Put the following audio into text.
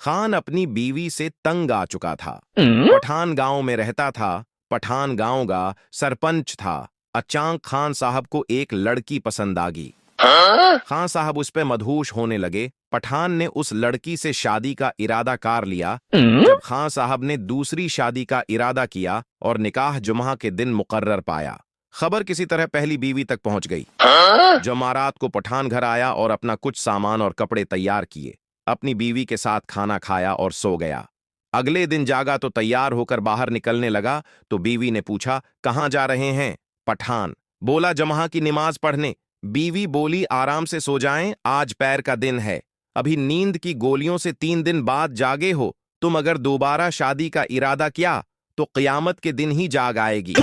खान अपनी बीवी से तंग आ चुका था। पठान गांव में रहता था। पठान गांव का सरपंच था। अचानक खान साहब को एक लड़की पसंद आ गई। खान साहब उस पे मदहोश होने लगे। पठान ने उस लड़की से शादी का इरादा कर लिया। जब खान साहब ने दूसरी शादी का इरादा किया और निकाह जुमा के दिन मुकर्रर पाया, खबर किसी तरह पहली बीवी तक पहुंच गई। जमारात को पठान घर आया और अपना कुछ सामान और कपड़े तैयार किए। अपनी बीवी के साथ खाना खाया और सो गया। अगले दिन जागा तो तैयार होकर बाहर निकलने लगा तो बीवी ने पूछा, कहाँ जा रहे हैं? पठान बोला, जमा की नमाज पढ़ने। बीवी बोली, आराम से सो जाएं, आज पैर का दिन है। अभी नींद की गोलियों से 3 दिन बाद जागे हो। तुम अगर दोबारा शादी का इरादा किया तो क़यामत के दिन ही जाग आएगी।